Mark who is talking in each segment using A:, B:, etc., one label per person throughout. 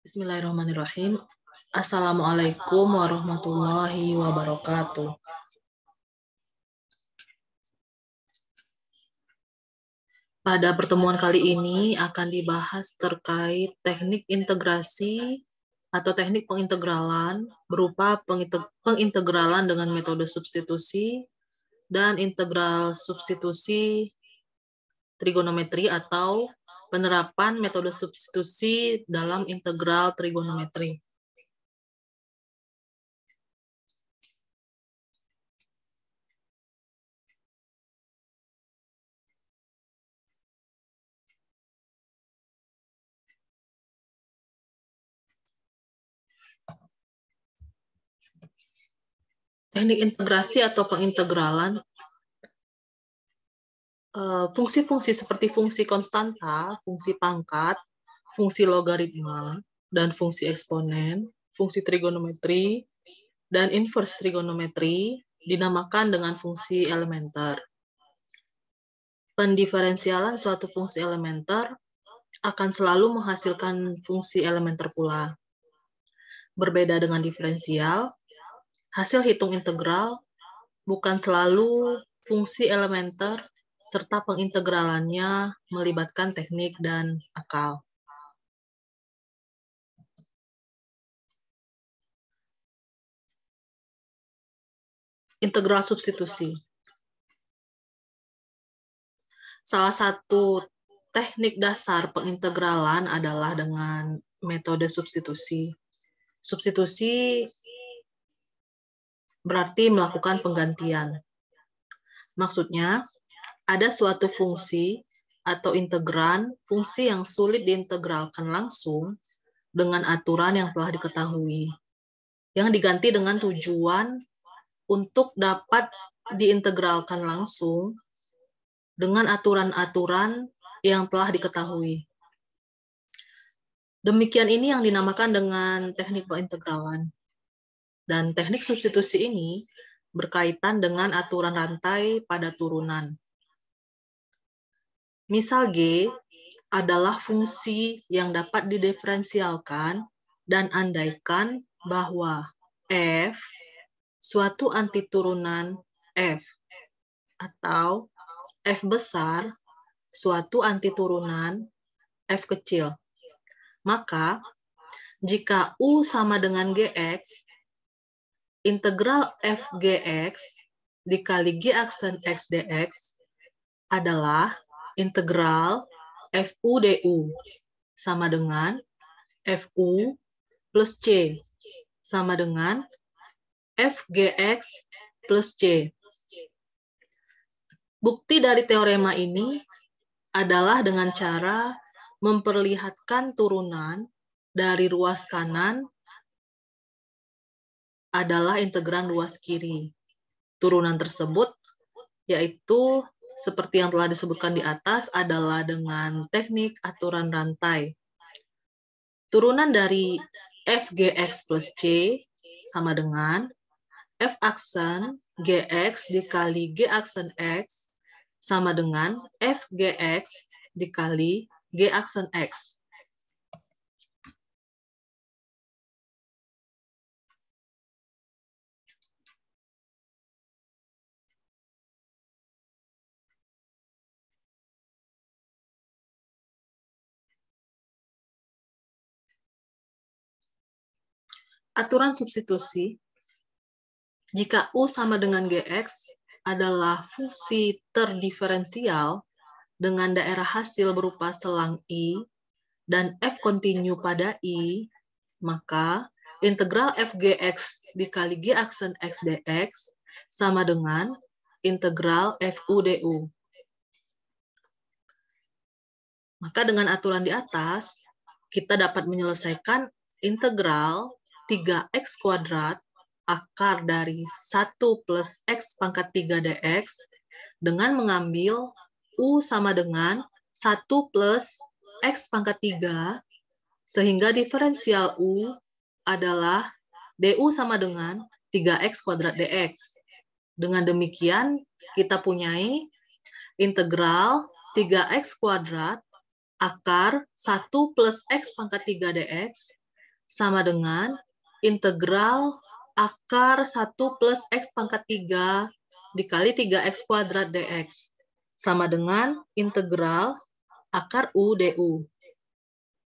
A: Bismillahirrahmanirrahim. Assalamualaikum warahmatullahi wabarakatuh. Pada pertemuan kali ini akan dibahas terkait teknik integrasi atau teknik pengintegralan berupa pengintegralan dengan metode substitusi dan integral substitusi trigonometri atau penerapan metode substitusi dalam integral trigonometri. Teknik integrasi atau pengintegralan, fungsi-fungsi seperti fungsi konstanta, fungsi pangkat, fungsi logaritma, dan fungsi eksponen, fungsi trigonometri, dan inverse trigonometri dinamakan dengan fungsi elementer. Pendiferensialan suatu fungsi elementer akan selalu menghasilkan fungsi elementer pula. Berbeda dengan diferensial, hasil hitung integral bukan selalu fungsi elementer serta pengintegralannya melibatkan teknik dan akal. Integral substitusi. Salah satu teknik dasar pengintegralan adalah dengan metode substitusi. Substitusi berarti melakukan penggantian. Maksudnya, ada suatu fungsi atau integran fungsi yang sulit diintegralkan langsung dengan aturan yang telah diketahui, yang diganti dengan tujuan untuk dapat diintegralkan langsung dengan aturan-aturan yang telah diketahui. Demikian ini yang dinamakan dengan teknik pengintegralan. Dan teknik substitusi ini berkaitan dengan aturan rantai pada turunan. Misal G adalah fungsi yang dapat didiferensialkan dan andaikan bahwa F suatu antiturunan F atau F besar suatu antiturunan F kecil. Maka jika U sama dengan Gx, integral F Gx dikali G aksen X dx adalah integral Fu du sama dengan Fu plus C sama dengan Fgx plus C. Bukti dari teorema ini adalah dengan cara memperlihatkan turunan dari ruas kanan adalah integran ruas kiri. Turunan tersebut yaitu seperti yang telah disebutkan di atas adalah dengan teknik aturan rantai. Turunan dari Fgx plus C sama dengan F aksen Gx dikali G aksen X sama dengan Fgx dikali G aksen X. Aturan substitusi, jika U sama dengan Gx adalah fungsi terdiferensial dengan daerah hasil berupa selang I dan F kontinu pada I, maka integral Fgx dikali G aksen X dx sama dengan integral Fu du. Maka dengan aturan di atas, kita dapat menyelesaikan integral 3x kuadrat akar dari 1 plus x pangkat 3 dx dengan mengambil U sama dengan 1 plus x pangkat 3, sehingga diferensial U adalah du sama dengan 3x kuadrat dx. Dengan demikian, kita punyai integral 3x kuadrat akar 1 plus X pangkat 3 dx sama dengan integral akar 1 plus X pangkat 3 dikali 3X kuadrat dx sama dengan integral akar U du.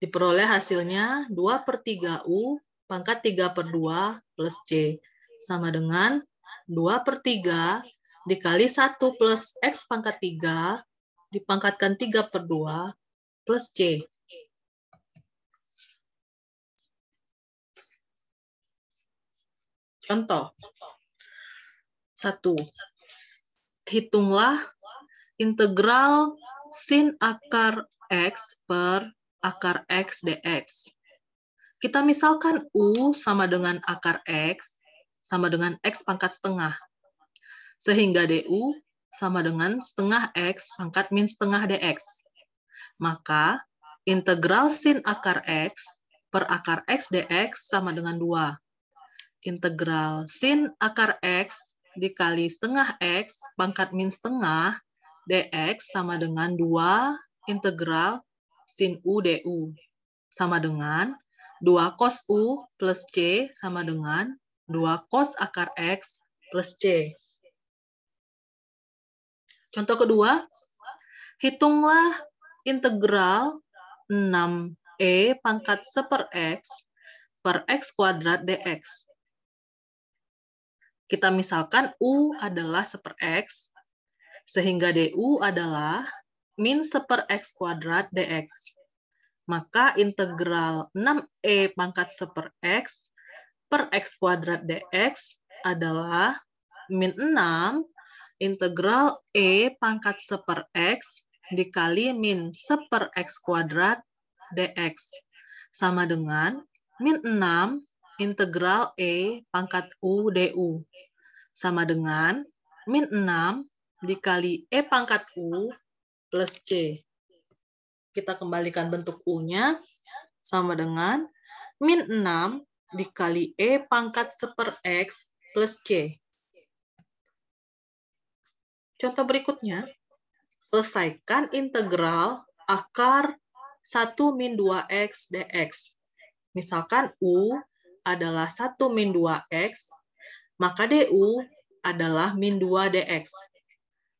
A: Diperoleh hasilnya 2/3U pangkat 3/2 plus C sama dengan 2/3 dikali 1 plus X pangkat 3 dipangkatkan 3/2 plus C. Contoh. 1. Hitunglah integral sin akar X per akar X dx. Kita misalkan U sama dengan akar X sama dengan X pangkat setengah. Sehingga DU sama dengan setengah X pangkat min setengah dx. Maka integral sin akar X per akar X dx sama dengan 2. Integral sin akar X dikali setengah X pangkat min setengah dx sama dengan 2 integral sin U du. Sama dengan 2 cos U plus C sama dengan 2 cos akar X plus C. Contoh kedua, hitunglah integral 6e pangkat 1/x per x kuadrat dx. Kita misalkan U adalah 1/x, sehingga du adalah min 1/x kuadrat dx. Maka integral 6e pangkat 1/x per x kuadrat dx adalah min 6 integral e pangkat 1/x dikali min 1/x kuadrat dx sama dengan min 6 integral e pangkat u du sama dengan min 6 dikali e pangkat u plus c. Kita kembalikan bentuk U-nya sama dengan min 6 dikali E pangkat 1/x plus C. Contoh berikutnya, selesaikan integral akar 1 min 2x dx. Misalkan U adalah 1 min 2x, maka du adalah min 2 dx.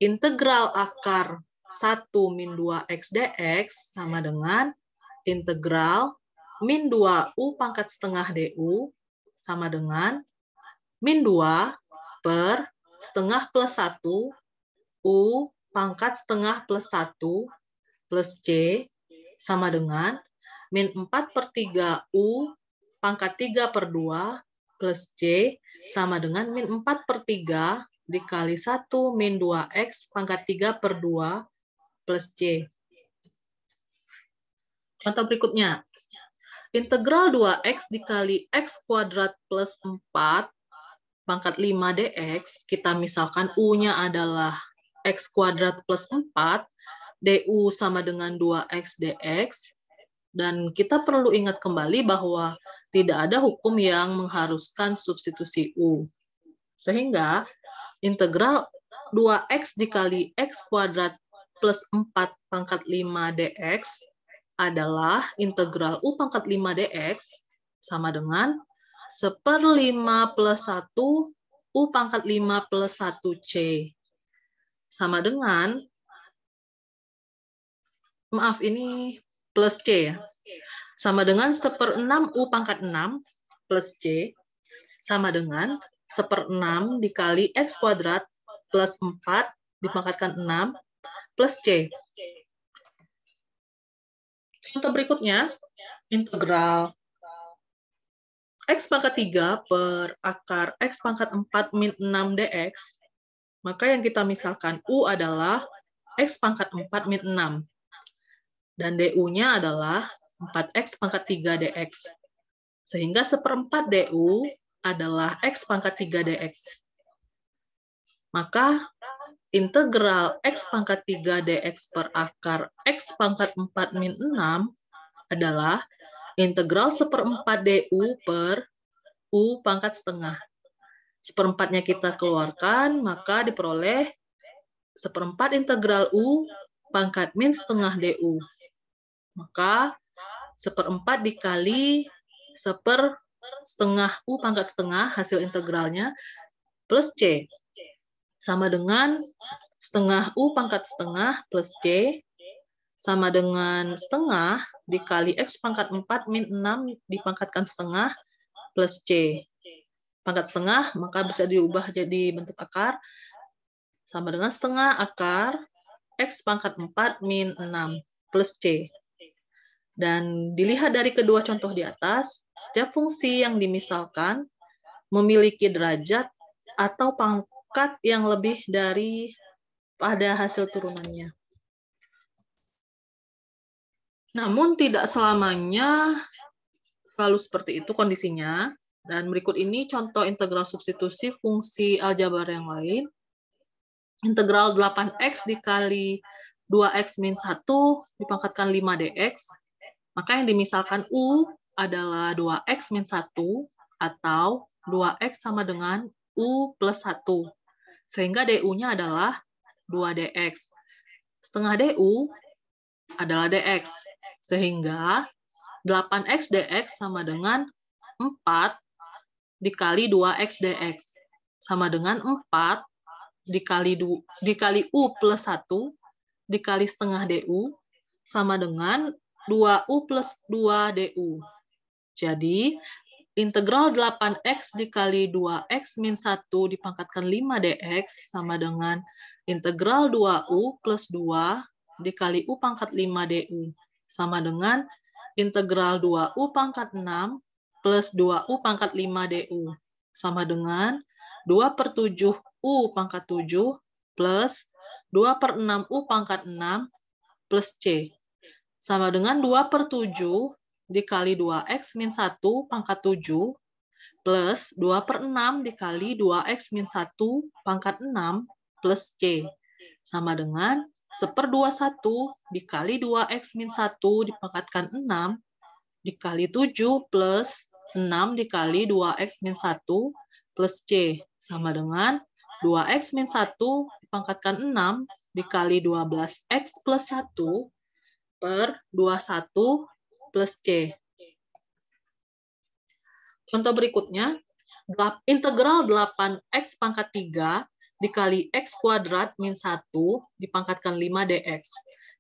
A: Integral akar 1 min 2x dx sama dengan integral min 2u pangkat setengah du sama dengan min 2 per setengah plus 1 u pangkat setengah plus 1 plus c sama dengan min 4/3 u pangkat 3/2 plus c sama dengan min 4/3 dikali 1 min 2x pangkat 3/2 plus C. Contoh berikutnya. Integral 2x dikali x kuadrat plus 4 pangkat 5 dx, kita misalkan U-nya adalah x kuadrat plus 4, du sama dengan 2x dx, dan kita perlu ingat kembali bahwa tidak ada hukum yang mengharuskan substitusi U. Sehingga integral 2x dikali x kuadrat plus 4 pangkat 5 dx adalah integral u pangkat 5 dx sama dengan 1/5 plus 1 u pangkat 5 plus 1 c sama dengan, maaf ini plus c ya, sama dengan 1/6 u pangkat 6 plus c sama dengan 1/6 dikali x kuadrat plus 4 dipangkatkan 6 plus C. Contoh berikutnya, integral x pangkat 3 per akar x pangkat 4 min 6 dx. Maka yang kita misalkan U adalah x pangkat 4 min 6. Dan du-nya adalah 4x pangkat 3 dx. Sehingga 1/4 du adalah x pangkat 3 dx. Maka integral x pangkat 3 dx per akar x pangkat 4 min 6 adalah integral 1/4 du per u pangkat setengah. 1/4-nya kita keluarkan, maka diperoleh 1/4 integral u pangkat min setengah du. Maka 1/4 dikali 1/2 U pangkat setengah hasil integralnya plus C. Sama dengan setengah U pangkat setengah plus C sama dengan setengah dikali X pangkat 4 min 6 dipangkatkan setengah plus C. Pangkat setengah maka bisa diubah jadi bentuk akar sama dengan setengah akar X pangkat 4 min 6 plus C. Dan dilihat dari kedua contoh di atas, setiap fungsi yang dimisalkan memiliki derajat atau pangkat yang lebih dari pada hasil turunannya. Namun tidak selamanya selalu seperti itu kondisinya. Dan berikut ini contoh integral substitusi fungsi aljabar yang lain. Integral 8x dikali 2x min 1 dipangkatkan 5 dx. Maka yang dimisalkan U adalah 2x min 1 atau 2x sama dengan U plus 1. Sehingga DU-nya adalah 2 dx. Setengah DU adalah dx. Sehingga 8x dx sama dengan 4 dikali 2x dx. Sama dengan 4 dikali U plus 1 dikali setengah DU sama dengan 2U plus 2 DU. Jadi, integral 8x dikali 2x min 1 dipangkatkan 5 dx sama dengan integral 2U plus 2 dikali U pangkat 5 DU. Sama dengan integral 2U pangkat 6 plus 2U pangkat 5 DU. Sama dengan 2/7 U pangkat 7 plus 2/6U pangkat 6 plus C. Sama dengan 2/7 dikali 2x min 1 pangkat 7 plus 2/6 dikali 2x min 1 pangkat 6 plus C. Sama dengan 1/21 dikali 2x min 1 dipangkatkan 6 dikali 7 plus 6 dikali 2x min 1 plus C. Sama dengan 2x min 1 dipangkatkan 6 dikali 12x plus 1 per 21 plus C. Contoh berikutnya, integral 8x pangkat 3 dikali x kuadrat min 1 dipangkatkan 5 dx.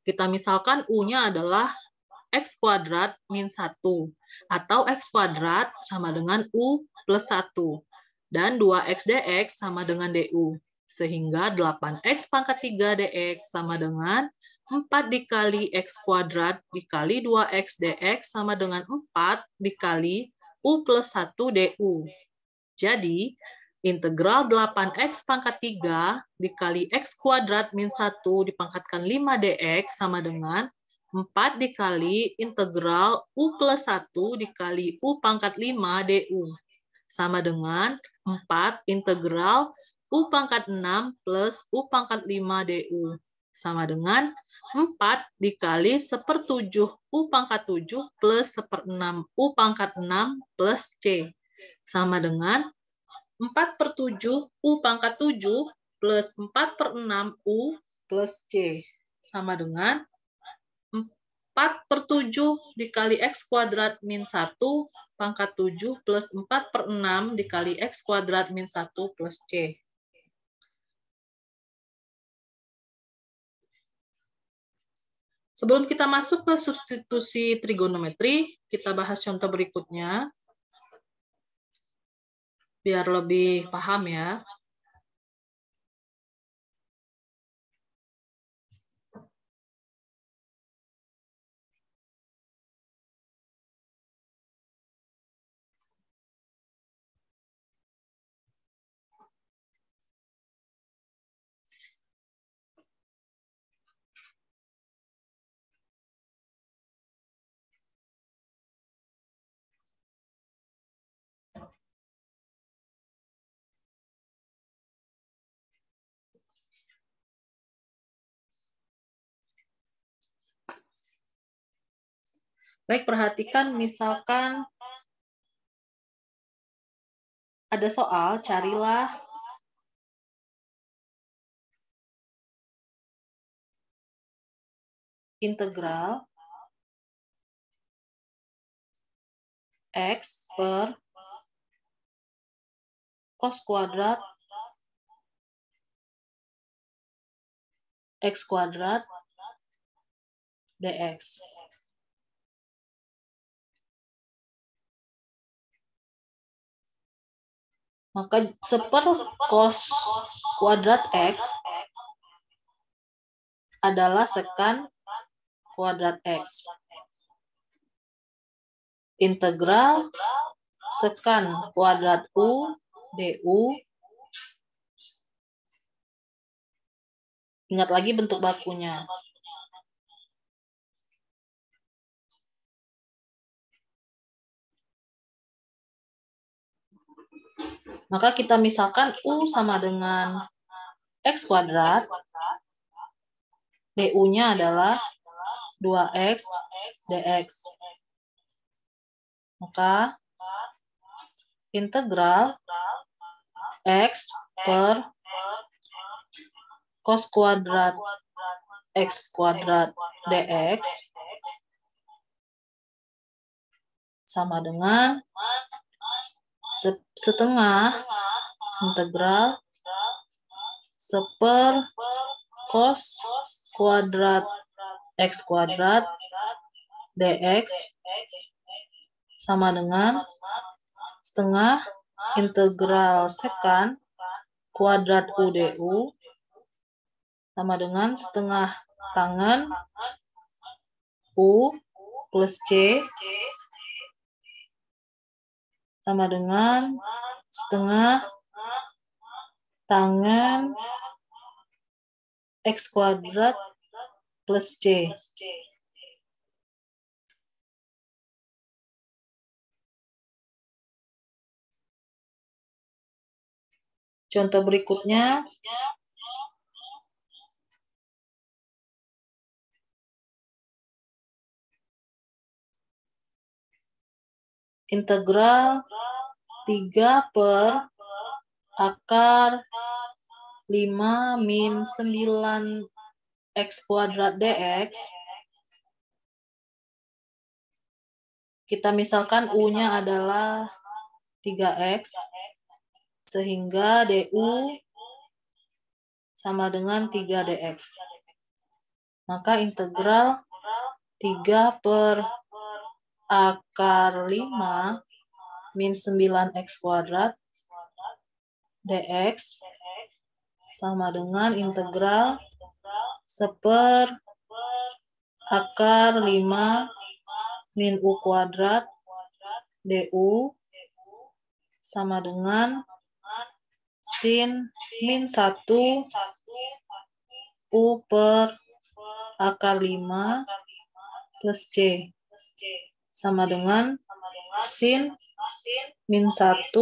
A: Kita misalkan U-nya adalah x kuadrat min 1 atau x kuadrat sama dengan U plus 1 dan 2x dx sama dengan du. Sehingga 8x pangkat 3 dx sama dengan 4 dikali x kuadrat dikali 2x dx sama dengan 4 dikali U plus 1 du. Jadi, integral 8x pangkat 3 dikali x kuadrat min 1 dipangkatkan 5 dx sama dengan 4 dikali integral U plus 1 dikali U pangkat 5 du. Sama dengan 4 integral U pangkat 6 plus U pangkat 5 du. Sama dengan 4 dikali 1/7 U pangkat 7 plus 1/6 U pangkat 6 plus C. Sama dengan 4/7 U pangkat 7 plus 4/6 U plus C. Sama dengan 4/7 dikali X kuadrat min 1 pangkat 7 plus 4/6 dikali X kuadrat min 1 plus C. Sebelum kita masuk ke substitusi trigonometri, kita bahas contoh berikutnya. Biar lebih paham ya. Baik, perhatikan misalkan ada soal, carilah integral X per cos kuadrat X kuadrat dx. Maka seper cos kuadrat X adalah sekan kuadrat X. Integral sekan kuadrat U du. Ingat lagi bentuk bakunya. Maka kita misalkan U sama dengan X kuadrat. du-nya adalah 2X dx. Maka integral X per cos kuadrat X kuadrat dx sama dengan setengah integral seper cos kuadrat X kuadrat dx sama dengan setengah integral sekan kuadrat U du sama dengan setengah tangen U plus C sama dengan setengah tangen X kuadrat plus C. Contoh berikutnya, integral 3 per akar 5 min 9 X kuadrat dx. Kita misalkan U-nya adalah 3X, sehingga du sama dengan 3 dx. Maka integral 3 per akar 5 min 9 X kuadrat dx sama dengan integral seper akar 5 min U kuadrat du sama dengan sin min 1 U per akar 5 plus C sama dengan sin min 1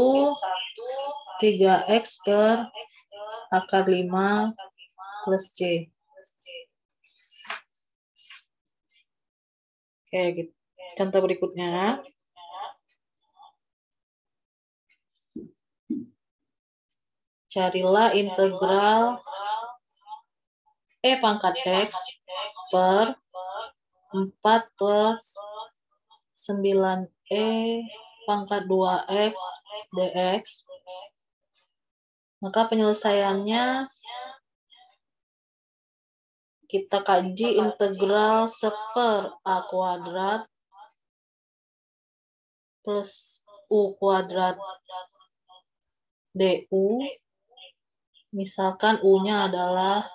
A: 3X per akar 5 plus C. Oke, gitu. Contoh berikutnya. Carilah integral E pangkat X per 4 plus 9E pangkat 2X dx. Maka penyelesaiannya kita kaji integral seper A kuadrat plus U kuadrat du. Misalkan U-nya adalah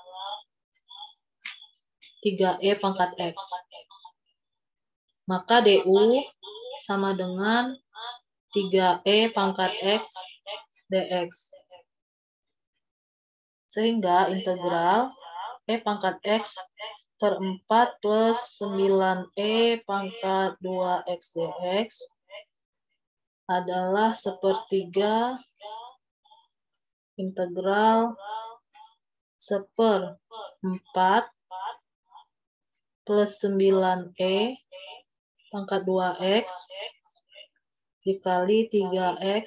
A: 3E pangkat X. Maka du sama dengan 3E pangkat X dx. Sehingga integral E pangkat X per 4 plus 9E pangkat 2X dx adalah sepertiga integral seper 4 plus 9E pangkat 2X dikali 3E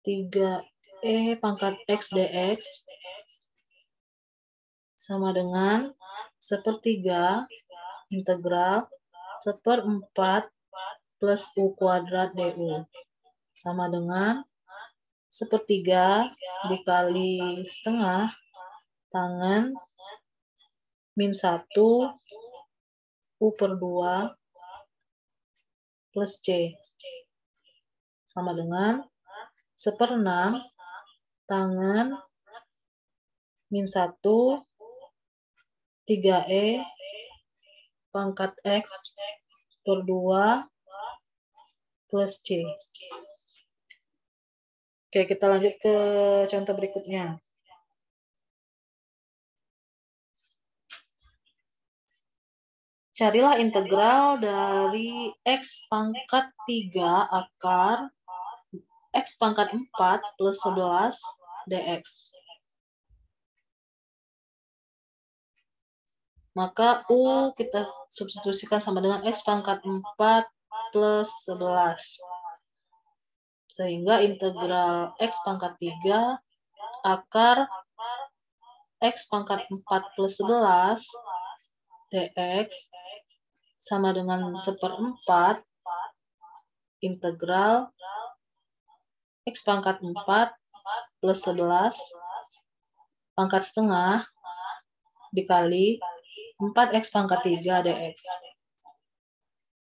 A: 3 E pangkat X dx sama dengan sepertiga integral 1/4 plus U kuadrat du. Sama dengan sepertiga dikali setengah tangan min 1 U per 2 plus C. Sama dengan 1/6 tangan min 1 3E pangkat X per 2 plus C. Oke, kita lanjut ke contoh berikutnya. Carilah integral dari X pangkat 3 akar X pangkat 4 plus 11 dx. Maka U kita substitusikan sama dengan X pangkat 4 plus 11. Sehingga integral X pangkat 3 akar X pangkat 4 plus 11 dx sama dengan 1/4 integral X pangkat 4 plus 11 pangkat setengah dikali 4x pangkat 3 dx.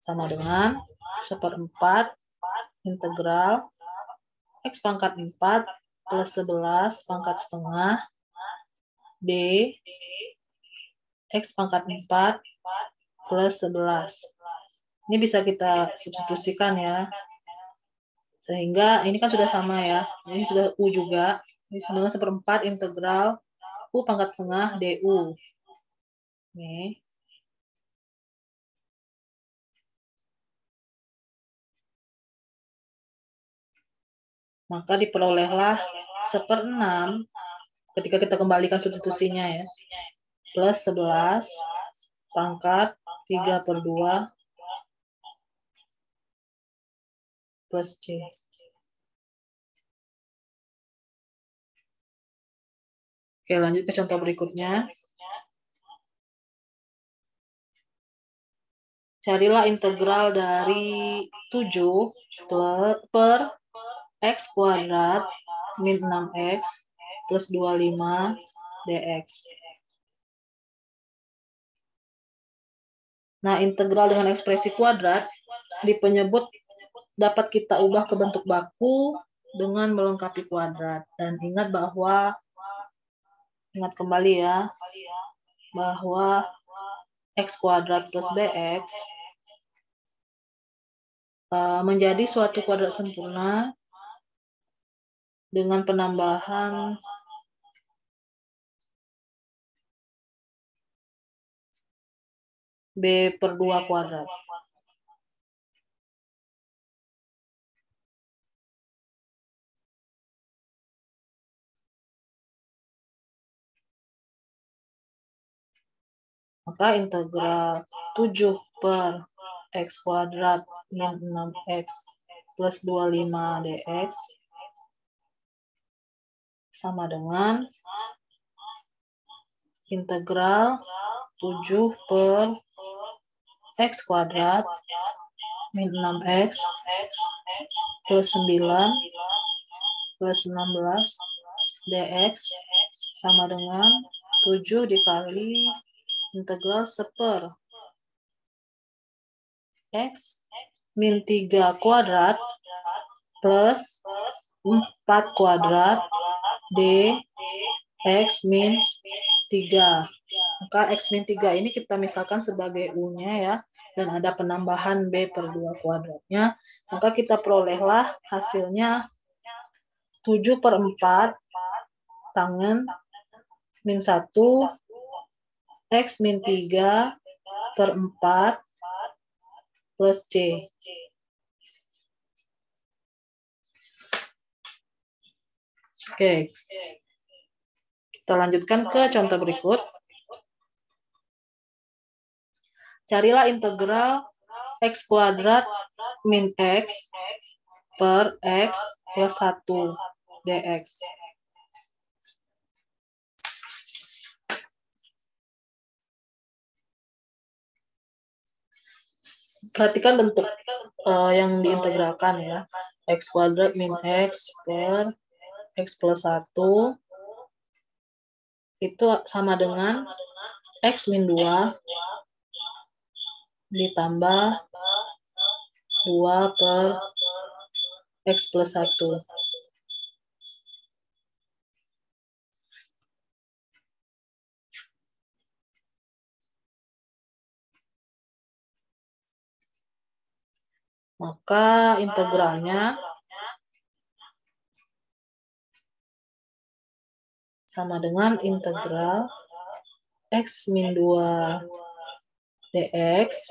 A: Sama dengan 1/4 integral X pangkat 4 plus 11 pangkat setengah D X pangkat 4 plus 11. Ini bisa kita substitusikan ya. Sehingga ini kan sudah sama ya. Ini sudah U juga. Ini sama dengan 1/4 integral U pangkat setengah DU. Nih. Maka diperolehlah 1/6 ketika kita kembalikan substitusinya ya. Plus 11 pangkat 3 per 2 plus C. Oke, lanjut ke contoh berikutnya. Carilah integral dari 7 per X kuadrat min 6X plus 25 dx. Nah, integral dengan ekspresi kuadrat di penyebut dapat kita ubah ke bentuk baku dengan melengkapi kuadrat. Dan ingat kembali ya, bahwa X kuadrat plus BX menjadi suatu kuadrat sempurna dengan penambahan B per 2 kuadrat. Maka integral 7 per X kuadrat min 6X plus 25 dx sama dengan integral 7 per X kuadrat min 6X plus 9 plus 16 dx sama dengan 7 dikali integral 1/4 X min 3 kuadrat plus 4 kuadrat D X min 3. Maka X min 3 ini kita misalkan sebagai U-nya ya, dan ada penambahan B per 2 kuadratnya, maka kita perolehlah hasilnya 7/4 tangan min 1 X min 3 per 4 plus C. Oke. Kita lanjutkan ke contoh berikut. Carilah integral X kuadrat min X per X plus 1 dx. Perhatikan bentuk yang diintegralkan ya. X kuadrat min X per X plus 1 itu sama dengan X min 2 ditambah 2 per X plus 1. Maka integralnya sama dengan integral X min 2 dx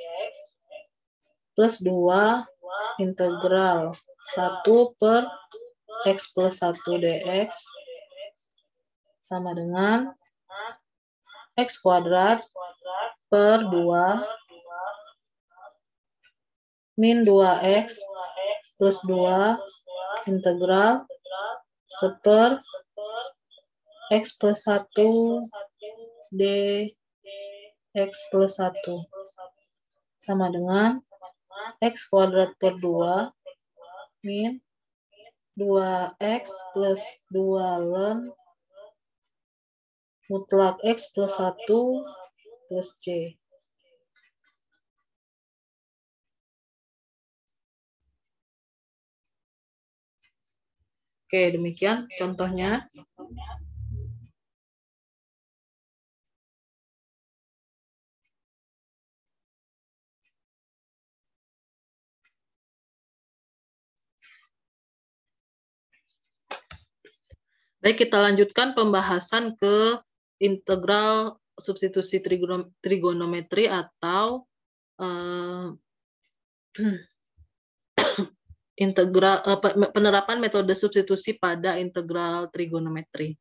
A: plus 2 integral 1 per X plus 1 dx sama dengan X kuadrat per 2 min 2x plus 2 integral 1 per X plus 1 dx plus 1 sama dengan X kuadrat per 2 min 2x plus 2 ln mutlak X plus 1 plus C. Oke, demikian contohnya. Baik, kita lanjutkan pembahasan ke integral substitusi trigonometri atau penerapan metode substitusi pada integral trigonometri.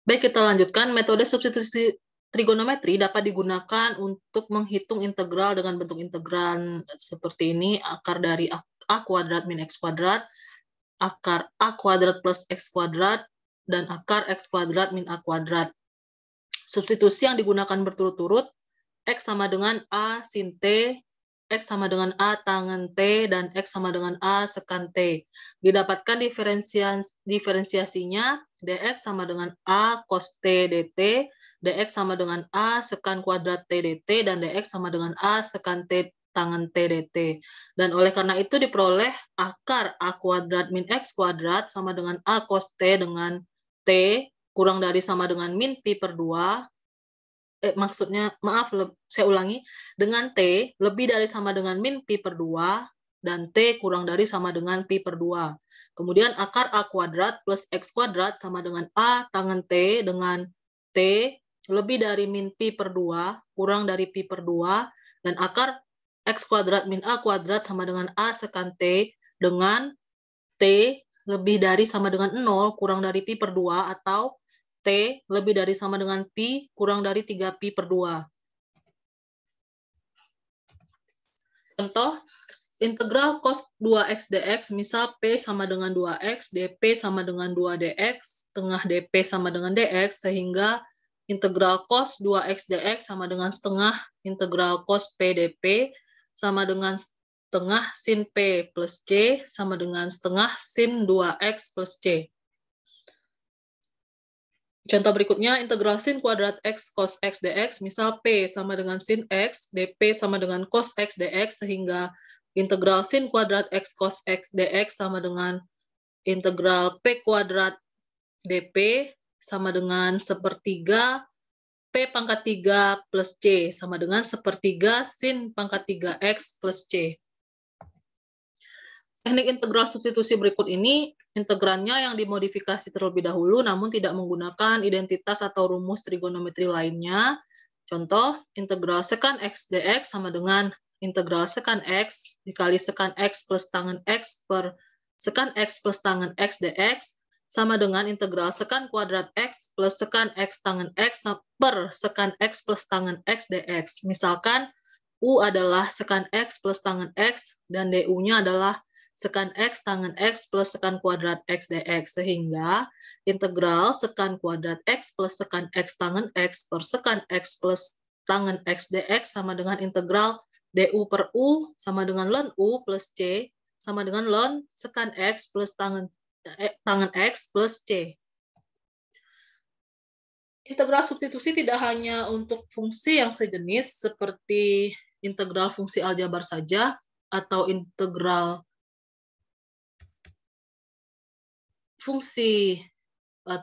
A: Baik, kita lanjutkan. Metode substitusi trigonometri dapat digunakan untuk menghitung integral dengan bentuk integral seperti ini, akar dari A kuadrat min X kuadrat, akar A kuadrat plus X kuadrat, dan akar X kuadrat min A kuadrat. Substitusi yang digunakan berturut-turut, X sama dengan A sin T, X sama dengan A tangen T, dan X sama dengan A sekan T. Didapatkan diferensiasinya, dx sama dengan A cos T dt, dx sama dengan A sekan kuadrat T dt, dan dx sama dengan A sekan T tangen T dt. Dan oleh karena itu diperoleh akar A kuadrat min X kuadrat sama dengan A cos T dengan T kurang dari sama dengan min pi per 2. Saya ulangi, dengan T lebih dari sama dengan min pi per 2 dan T kurang dari sama dengan pi per 2. Kemudian akar A kuadrat plus X kuadrat sama dengan A tangen T dengan T lebih dari min pi per 2 kurang dari pi per 2, dan akar X kuadrat min A kuadrat sama dengan A sekan T dengan T lebih dari sama dengan 0 kurang dari pi per 2 atau T lebih dari sama dengan pi kurang dari 3 pi per 2. Contoh, integral cos 2x dx, misal P sama dengan 2x, dP sama dengan 2 dx, setengah dP sama dengan dx, sehingga integral cos 2x dx sama dengan setengah integral cos P dP sama dengan setengah sin P plus C sama dengan setengah sin 2x plus C. Contoh berikutnya, integral sin kuadrat X cos X dx, misal P sama dengan sin X, dP sama dengan cos X dx, sehingga integral sin kuadrat X cos X dx sama dengan integral P kuadrat dP sama dengan sepertiga P pangkat 3 plus C sama dengan sepertiga sin pangkat 3X plus C. Teknik integral substitusi berikut ini, integrannya yang dimodifikasi terlebih dahulu namun tidak menggunakan identitas atau rumus trigonometri lainnya. Contoh, integral sekant X dx sama dengan integral sekant X dikali sekant X plus tangen X per sekant X plus tangen X dx sama dengan integral sekant kuadrat X plus sekant X tangen X per sekant X plus tangen X dx. Misalkan, U adalah sekant X plus tangen X dan DU-nya adalah sekant X tangen X plus sekant kuadrat X dx, sehingga integral sekant kuadrat X plus sekant X tangen X per sekant X plus tangen X dx sama dengan integral DU per U sama dengan ln U plus C sama dengan ln sekant X plus tangen X plus C. Integral substitusi tidak hanya untuk fungsi yang sejenis seperti integral fungsi aljabar saja atau integral fungsi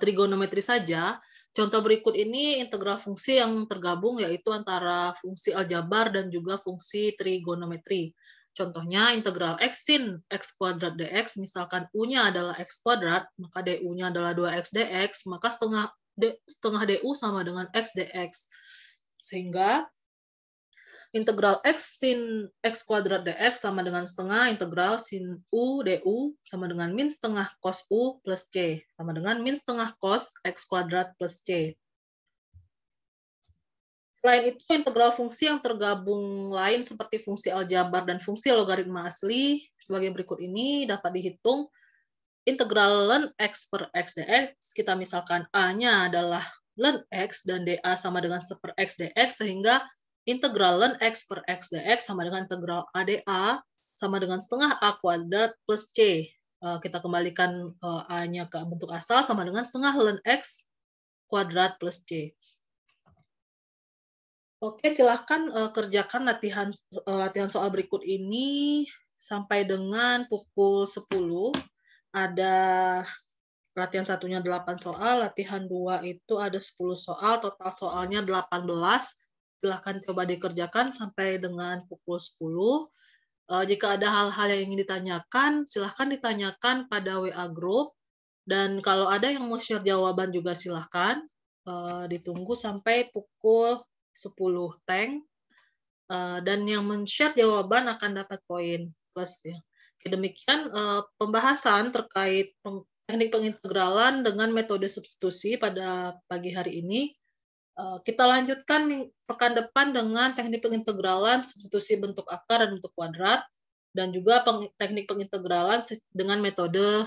A: trigonometri saja. Contoh berikut ini integral fungsi yang tergabung, yaitu antara fungsi aljabar dan juga fungsi trigonometri. Contohnya integral x sin x kuadrat dx, misalkan u-nya adalah x kuadrat, maka du-nya adalah 2x dx, maka setengah du sama dengan x dx. Sehingga integral x sin x kuadrat dx sama dengan setengah integral sin u du sama dengan min setengah cos u plus c sama dengan min setengah cos x kuadrat plus c. Selain itu, integral fungsi yang tergabung lain seperti fungsi aljabar dan fungsi logaritma asli sebagai berikut ini dapat dihitung. Integral ln x per x dx, kita misalkan a-nya adalah ln x dan dA sama dengan 1 per x dx, sehingga integral ln x per x dx sama dengan integral ADA sama dengan setengah A kuadrat plus C. Kita kembalikan A-nya ke bentuk asal sama dengan setengah ln x kuadrat plus C. Oke, silahkan kerjakan latihan soal berikut ini sampai dengan pukul 10. Ada latihan satunya 8 soal, latihan 2 itu ada 10 soal, total soalnya 18. Silahkan coba dikerjakan sampai dengan pukul 10. Jika ada hal-hal yang ingin ditanyakan, silahkan ditanyakan pada WA Group. Dan kalau ada yang mau share jawaban juga silahkan. Ditunggu sampai pukul 10 tank. Dan yang men-share jawaban akan dapat poin plus ya. Demikian pembahasan terkait teknik pengintegralan dengan metode substitusi pada pagi hari ini. Kita lanjutkan pekan depan dengan teknik pengintegralan substitusi bentuk akar dan bentuk kuadrat, dan juga teknik pengintegralan dengan metode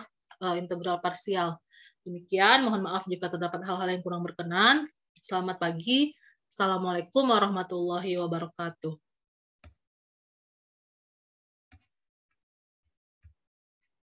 A: integral parsial. Demikian, mohon maaf jika terdapat hal-hal yang kurang berkenan. Selamat pagi. Assalamualaikum warahmatullahi wabarakatuh.